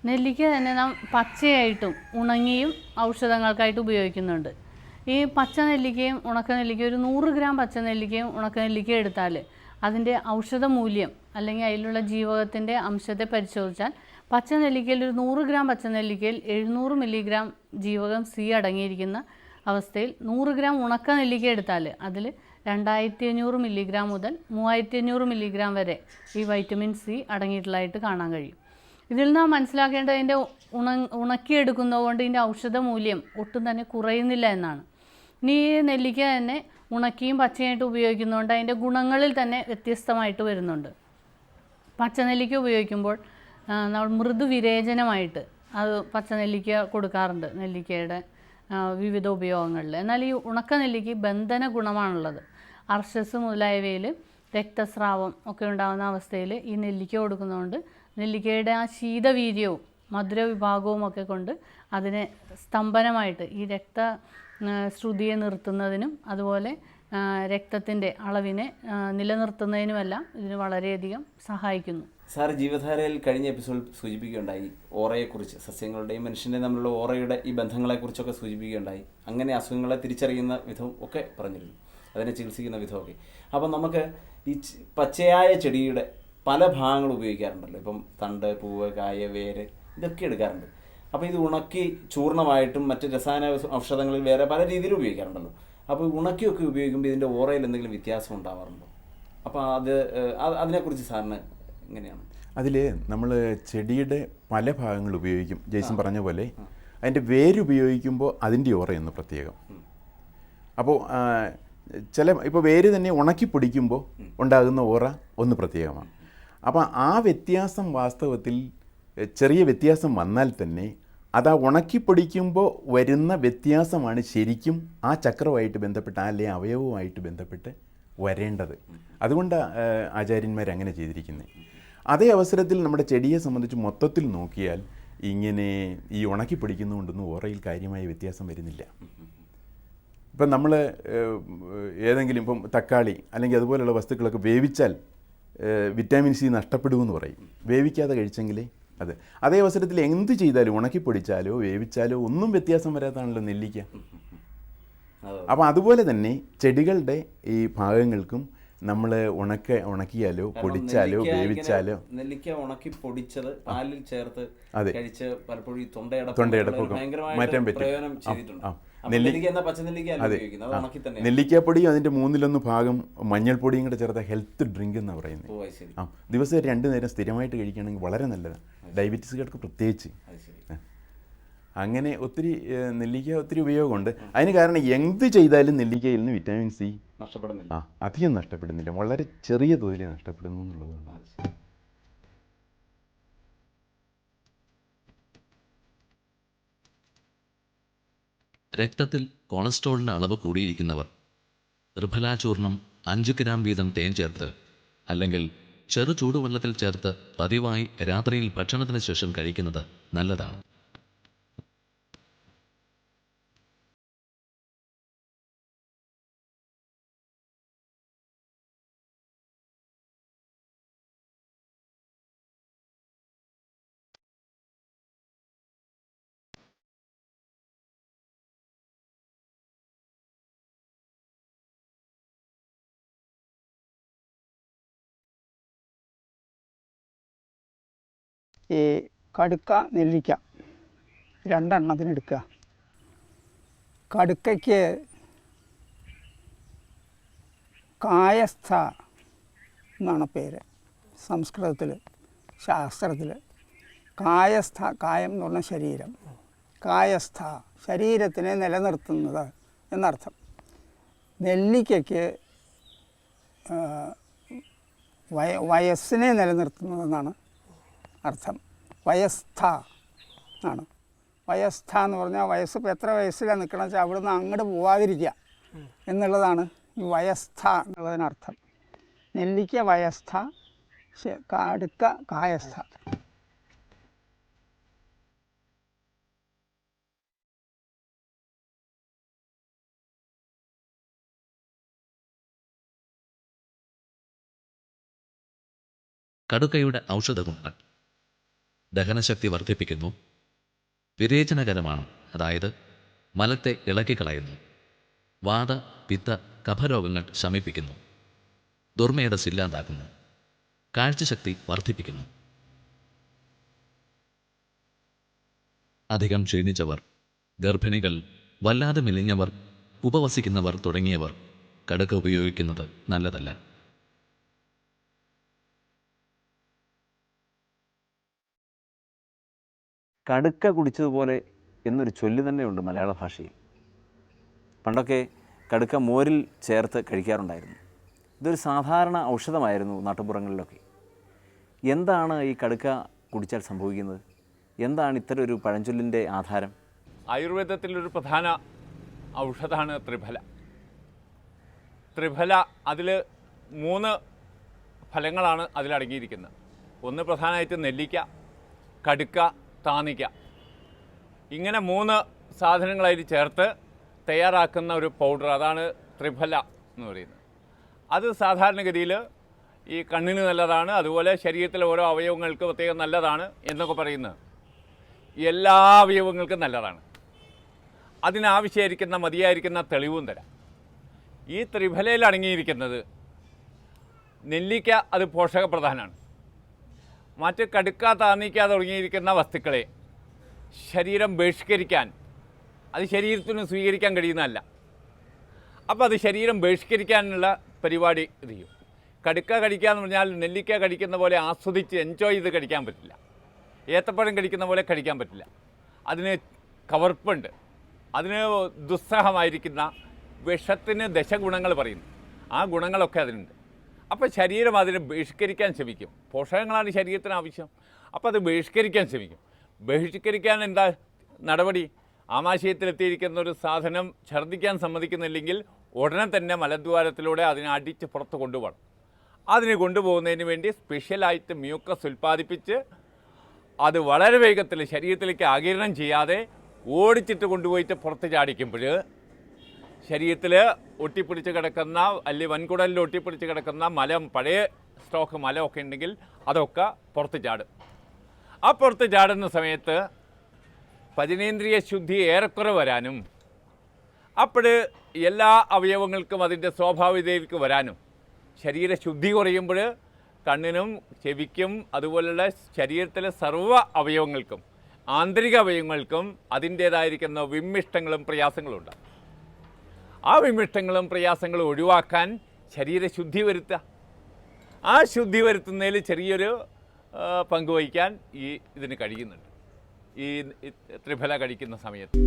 നെല്ലിക്ക തന്നെ നാം പച്ചയായിട്ടും ഉണങ്ങിയും ഔഷധങ്ങൾക്കായിട്ട് ഉപയോഗിക്കുന്നുണ്ട്. ഈ പച്ച നെല്ലിക്കയും ഉണക്ക നെല്ലിക്കയും ഒരു 100 ഗ്രാം പച്ച നെല്ലിക്കയും ഉണക്ക നെല്ലിക്കയും എടുത്താൽ അതിൻ്റെ ഔഷധ മൂല്യം അല്ലെങ്കിൽ അതിലുള്ള ജീവകത്തിൻ്റെ അംശത്തെ പരിശോധിച്ചാൽ പച്ച നെല്ലിക്കയിൽ ഒരു 100 ഗ്രാം പച്ച നെല്ലിക്കയിൽ 700 മില്ലിഗ്രാം ജീവകം സി അടങ്ങിയിരിക്കുന്ന അവസ്ഥയിൽ 100 ഗ്രാം ഉണക്ക നെല്ലിക്ക എടുത്താൽ അതിൽ 2500 മില്ലിഗ്രാം മുതൽ 3500 മില്ലിഗ്രാം വരെ ഈ വൈറ്റമിൻ സി അടങ്ങിയിട്ടുള്ളതായിട്ട് കാണാൻ കഴിയും. ഇതിൽ നാം മനസ്സിലാക്കേണ്ടത് അതിൻ്റെ ഉണക്കിയെടുക്കുന്നതുകൊണ്ട് ഇതിൻ്റെ ഔഷധ മൂല്യം ഒട്ടും തന്നെ കുറയുന്നില്ല എന്നാണ്. ഇനി ഈ നെല്ലിക്ക തന്നെ ഉണക്കിയും പച്ചയായിട്ട് ഉപയോഗിക്കുന്നതുകൊണ്ട് അതിൻ്റെ ഗുണങ്ങളിൽ തന്നെ വ്യത്യസ്തമായിട്ട് വരുന്നുണ്ട്. പച്ചനെല്ലിക്ക ഉപയോഗിക്കുമ്പോൾ നമ്മൾ മൃദുവിരേചനമായിട്ട് അത് പച്ചനെല്ലിക്ക കൊടുക്കാറുണ്ട് നെല്ലിക്കയുടെ വിവിധ ഉപയോഗങ്ങളിൽ. എന്നാൽ ഈ ഉണക്ക നെല്ലിക്ക ബന്ധന ഗുണമാണുള്ളത്. അർശസ് മുതലായവയിൽ രക്തസ്രാവം ഒക്കെ ഉണ്ടാകുന്ന അവസ്ഥയിൽ ഈ നെല്ലിക്ക കൊടുക്കുന്നതുകൊണ്ട് നെല്ലിക്കയുടെ ആ ശീതവീര്യവും മധുരവിഭാഗവും ഒക്കെ കൊണ്ട് അതിനെ സ്തംഭനമായിട്ട് ഈ ശ്രുതിയെ നിർത്തുന്നതിനും അതുപോലെ രക്തത്തിൻ്റെ അളവിനെ നിലനിർത്തുന്നതിനുമെല്ലാം ഇതിന് വളരെയധികം സഹായിക്കുന്നു. സാർ ജീവധാരയിൽ കഴിഞ്ഞ എപ്പിസോഡിൽ സൂചിപ്പിക്കുകയുണ്ടായി ഓറയെക്കുറിച്ച്, സസ്യങ്ങളുടെയും മനുഷ്യൻ്റെയും തമ്മിലുള്ള ഓറയുടെ ഈ ബന്ധങ്ങളെക്കുറിച്ചൊക്കെ സൂചിപ്പിക്കുകയുണ്ടായി. അങ്ങനെ അസുഖങ്ങളെ തിരിച്ചറിയുന്ന വിധം ഒക്കെ പറഞ്ഞിരുന്നു, അതിനെ ചികിത്സിക്കുന്ന വിധമൊക്കെ. അപ്പം നമുക്ക് ഈ പച്ചയായ ചെടിയുടെ പല ഭാഗങ്ങൾ ഉപയോഗിക്കാറുണ്ടല്ലോ. ഇപ്പം തണ്ട്, പൂവ്, കായ, വേര് ഇതൊക്കെ എടുക്കാറുണ്ട്. അപ്പോൾ ഇത് ഉണക്കി ചൂർണ്ണമായിട്ടും മറ്റ് രസായന ഔഷധങ്ങളിൽ വേറെ പല രീതിയിൽ ഉപയോഗിക്കാറുണ്ടല്ലോ. അപ്പോൾ ഉണക്കിയൊക്കെ ഉപയോഗിക്കുമ്പോൾ ഇതിൻ്റെ ഓറയിൽ എന്തെങ്കിലും വ്യത്യാസം ഉണ്ടാവാറുണ്ടോ? അപ്പോൾ അതിനെക്കുറിച്ച് സാറിന് എങ്ങനെയാണ്? അതിൽ നമ്മൾ ചെടിയുടെ പല ഭാഗങ്ങൾ ഉപയോഗിക്കും. ജെയ്സൺ പറഞ്ഞ പോലെ അതിൻ്റെ വേരുപയോഗിക്കുമ്പോൾ അതിൻ്റെ ഓറയൊന്ന് പ്രത്യേകം. അപ്പോൾ ഇപ്പോൾ വേര് തന്നെ ഉണക്കി പൊടിക്കുമ്പോൾ ഉണ്ടാകുന്ന ഓറ ഒന്ന് പ്രത്യേകമാണ്. അപ്പോൾ ആ വ്യത്യാസം വാസ്തവത്തിൽ ചെറിയ വ്യത്യാസം വന്നാൽ തന്നെ അത് ആ ഉണക്കിപ്പൊടിക്കുമ്പോൾ വരുന്ന വ്യത്യാസമാണ് ശരിക്കും ആ ചക്രവുമായിട്ട് ബന്ധപ്പെട്ട് അല്ലെങ്കിൽ അവയവവുമായിട്ട് ബന്ധപ്പെട്ട് വരേണ്ടത്. അതുകൊണ്ട് ആചാര്യന്മാർ അങ്ങനെ ചെയ്തിരിക്കുന്നത്. അതേ അവസരത്തിൽ നമ്മുടെ ചെടിയെ സംബന്ധിച്ച് മൊത്തത്തിൽ നോക്കിയാൽ ഇങ്ങനെ ഈ ഉണക്കിപ്പൊടിക്കുന്നതുകൊണ്ടൊന്നും ഓറയിൽ കാര്യമായ വ്യത്യാസം വരുന്നില്ല. ഇപ്പം നമ്മൾ ഏതെങ്കിലും ഇപ്പം തക്കാളി അല്ലെങ്കിൽ അതുപോലെയുള്ള വസ്തുക്കളൊക്കെ വേവിച്ചാൽ വിറ്റാമിൻ സി നഷ്ടപ്പെടുമെന്ന് പറയും. വേവിക്കാതെ കഴിച്ചെങ്കിലേ അതേ അവസരത്തിൽ എന്ത് ചെയ്താലും ഉണക്കിപ്പൊടിച്ചാലോ വേവിച്ചാലോ ഒന്നും വ്യത്യാസം വരാത്താണല്ലോ നെല്ലിക്ക. അപ്പോൾ അതുപോലെ തന്നെ ചെടികളുടെ ഈ ഭാഗങ്ങൾക്കും നമ്മൾ ഉണക്കിയാലോ പൊടിച്ചാലോ വേവിച്ചാലോ, നെല്ലിക്ക ഉണക്കി പൊടിച്ചത് പാലിൽ ചേർത്ത് കഴിച്ച് പലപ്പോഴും തൊണ്ടയടപ്പൊക്കെ മാറ്റാൻ പറ്റും. നെല്ലിക്കാപ്പൊടിയും അതിൻ്റെ 1/3 ഭാഗം മഞ്ഞൾപ്പൊടിയും കൂടെ ചേർത്ത ഹെൽത്ത് ഡ്രിങ്ക് എന്നാണ് പറയുന്നത്. ദിവസം 2 നേരം സ്ഥിരമായിട്ട് കഴിക്കുകയാണെങ്കിൽ വളരെ നല്ലതാണ്, ഡയബറ്റീസുകാർക്ക് പ്രത്യേകിച്ച്. അങ്ങനെ നെല്ലിക്ക ഒത്തിരി ഉപയോഗമുണ്ട്. അതിന് കാരണം എന്ത് ചെയ്താലും നെല്ലിക്കയിൽ നിന്ന് വിറ്റാമിൻ സി അധികം നഷ്ടപ്പെടുന്നില്ല, വളരെ ചെറിയ തോതിൽ നഷ്ടപ്പെടുന്നു എന്നുള്ളതാണ്. രക്തത്തിൽ കൊളസ്ട്രോളിൻ്റെ അളവ് കൂടിയിരിക്കുന്നവർ ത്രിഫലാചൂർണം 5 ഗ്രാം വീതം തേൻ ചേർത്ത് അല്ലെങ്കിൽ ചെറു ചൂടുവെള്ളത്തിൽ ചേർത്ത് പതിവായി രാത്രിയിൽ ഭക്ഷണത്തിന് ശേഷം കഴിക്കുന്നത് നല്ലതാണ്. ഈ കടുക്ക നെല്ലിക്ക 2 എണ്ണത്തിന് എടുക്കുക. കടുക്കയ്ക്ക് കായസ്ഥ എന്നാണ് പേര് സംസ്കൃതത്തിൽ, ശാസ്ത്രത്തിൽ. കായസ്ഥ, കായം എന്ന് പറഞ്ഞാൽ ശരീരം, കായസ്ഥ ശരീരത്തിനെ നിലനിർത്തുന്നത് എന്നർത്ഥം. നെല്ലിക്കയ്ക്ക് വയസ്സിനെ നിലനിർത്തുന്നതെന്നാണ് അർത്ഥം. വയസ്ഥ ആണ്. വയസ്ഥ എന്ന് പറഞ്ഞാൽ വയസ്സ് ഇപ്പോൾ എത്ര വയസ്സിലാണ് നിൽക്കണം വെച്ചാൽ അവിടെ നിന്ന് അങ്ങോട്ട് പോവാതിരിക്കുക എന്നുള്ളതാണ് ഈ വയസ്ഥ എന്നുള്ളതിനർത്ഥം. നെല്ലിക്ക വയസ്ഥ, കടുക്ക കായസ്ഥ. കടുക്കയുടെ ഔഷധഗുണങ്ങൾ. ദഹനശക്തി വർദ്ധിപ്പിക്കുന്നു. വിരേചനകരമാണ്, അതായത് മലത്തെ ഇളക്കിക്കളയുന്നു. വാത, പിത്ത, കഫരോഗങ്ങൾ ശമിപ്പിക്കുന്നു. ദുർമേധസ് ഇല്ലാതാക്കുന്നു. കാഴ്ചശക്തി വർദ്ധിപ്പിക്കുന്നു. അധികം ക്ഷീണിച്ചവർ, ഗർഭിണികൾ, വല്ലാതെ മെലിഞ്ഞവർ, ഉപവസിക്കുന്നവർ തുടങ്ങിയവർ കടുക്ക ഉപയോഗിക്കുന്നത് നല്ലതല്ല. കടുക്ക കുടിച്ചതുപോലെ എന്നൊരു ചൊല്ല് തന്നെയുണ്ട് മലയാള ഭാഷയിൽ. പണ്ടൊക്കെ കടുക്ക മോരിൽ ചേർത്ത് കഴിക്കാറുണ്ടായിരുന്നു. ഇതൊരു സാധാരണ ഔഷധമായിരുന്നു നാട്ടുപുറങ്ങളിലൊക്കെ. എന്താണ് ഈ കടുക്ക കുടിച്ചാൽ സംഭവിക്കുന്നത്? എന്താണ് ഇത്തരം ഒരു പഴഞ്ചൊല്ലിൻ്റെ ആധാരം? ആയുർവേദത്തിലൊരു പ്രധാന ഔഷധമാണ് ത്രിഫല. ത്രിഫല അതിൽ 3 ഫലങ്ങളാണ് അതിലടങ്ങിയിരിക്കുന്നത്. ഒന്ന് പ്രധാനമായിട്ട് നെല്ലിക്ക, കടുക്ക, താനിക്ക. ഇങ്ങനെ 3 സാധനങ്ങളായിട്ട് ചേർത്ത് തയ്യാറാക്കുന്ന ഒരു പൗഡർ, അതാണ് ത്രിഫല എന്ന് പറയുന്നത്. അത് സാധാരണഗതിയിൽ ഈ കണ്ണിന് നല്ലതാണ്, അതുപോലെ ശരീരത്തിലെ ഓരോ അവയവങ്ങൾക്ക് പ്രത്യേകം നല്ലതാണ് എന്നൊക്കെ പറയുന്നത് എല്ലാ അവയവങ്ങൾക്കും നല്ലതാണ്. അതിനാവശ്യമായിരിക്കുന്ന മതിയായിരിക്കുന്ന തെളിവും തരാം. ഈ ത്രിഫലയിൽ അടങ്ങിയിരിക്കുന്നത് നെല്ലിക്ക, അത് പോഷകപ്രധാനമാണ്. മറ്റ് കടുക്ക, താന്നിക്ക തുടങ്ങിയിരിക്കുന്ന വസ്തുക്കളെ ശരീരം ബഹിഷ്കരിക്കാൻ, അത് ശരീരത്തിന് സ്വീകരിക്കാൻ കഴിയുന്നതല്ല. അപ്പോൾ അത് ശരീരം ബഹിഷ്കരിക്കാനുള്ള പരിപാടി ഇത് ചെയ്യും. കടുക്ക കഴിക്കുക എന്ന് പറഞ്ഞാൽ നെല്ലിക്ക കഴിക്കുന്ന പോലെ ആസ്വദിച്ച് എൻജോയ് ചെയ്ത് കഴിക്കാൻ പറ്റില്ല. ഏത്തപ്പഴം കഴിക്കുന്ന പോലെ കഴിക്കാൻ പറ്റില്ല. അതിന് കവർപ്പുണ്ട്. അതിന് ദുസ്സഹമായിരിക്കുന്ന വിഷത്തിന് ദശഗുണങ്ങൾ പറയുന്നു. ആ ഗുണങ്ങളൊക്കെ അതിനുണ്ട്. അപ്പോൾ ശരീരം അതിനെ ബഹിഷ്കരിക്കാൻ ശ്രമിക്കും. പോഷകങ്ങളാണ് ശരീരത്തിന് ആവശ്യം. അപ്പോൾ അത് ബഹിഷ്കരിക്കാൻ ശ്രമിക്കും. ബഹിഷ്കരിക്കാൻ എന്താ നടപടി? ആമാശയത്തിലെത്തിയിരിക്കുന്ന ഒരു സാധനം ഛർദ്ദിക്കാൻ സമ്മതിക്കുന്നില്ലെങ്കിൽ ഉടനെ തന്നെ മലദ്വാരത്തിലൂടെ അതിനെ അടിച്ച് പുറത്ത് കൊണ്ടുപോകണം. അതിന് കൊണ്ടുപോകുന്നതിന് വേണ്ടി സ്പെഷ്യലായിട്ട് മ്യൂക്കസ് ഉൽപ്പാദിപ്പിച്ച് അത് വളരെ വേഗത്തിൽ ശരീരത്തിലേക്ക് ആഗിരണം ചെയ്യാതെ ഓടിച്ചിട്ട് കൊണ്ടുപോയിട്ട് പുറത്ത് ചാടിക്കുമ്പോൾ ശരീരത്തിൽ ഒട്ടിപ്പിടിച്ച് കിടക്കുന്ന, അല്ലെങ്കിൽ വൻകുടലിൽ ഒട്ടിപ്പിടിച്ച് കിടക്കുന്ന മലം, പഴയ സ്റ്റോക്ക് മലമൊക്കെ ഉണ്ടെങ്കിൽ അതൊക്കെ പുറത്ത് ചാടും. ആ പുറത്ത് ചാടുന്ന സമയത്ത് പചനേന്ദ്രിയ ശുദ്ധി ഏറെക്കുറെ വരാനും അപ്പോൾ എല്ലാ അവയവങ്ങൾക്കും അതിൻ്റെ സ്വാഭാവികതയിലേക്ക് വരാനും, ശരീരശുദ്ധി കുറയുമ്പോൾ കണ്ണിനും ചെവിക്കും അതുപോലുള്ള ശരീരത്തിലെ സർവ്വ അവയവങ്ങൾക്കും, ആന്തരിക അവയവങ്ങൾക്കും അതിൻ്റേതായിരിക്കുന്ന വിമ്മിഷ്ടങ്ങളും പ്രയാസങ്ങളും ഉണ്ടാകും. ആ വിമ്മിഷ്ടങ്ങളും പ്രയാസങ്ങളും ഒഴിവാക്കാൻ ശരീരശുദ്ധി വരുത്തുക. ആ ശുദ്ധി വരുത്തുന്നതിൽ ചെറിയൊരു പങ്കുവഹിക്കാൻ ഇതിന് കഴിയുന്നുണ്ട്, ഈ ത്രിഫല കഴിക്കുന്ന സമയത്ത്.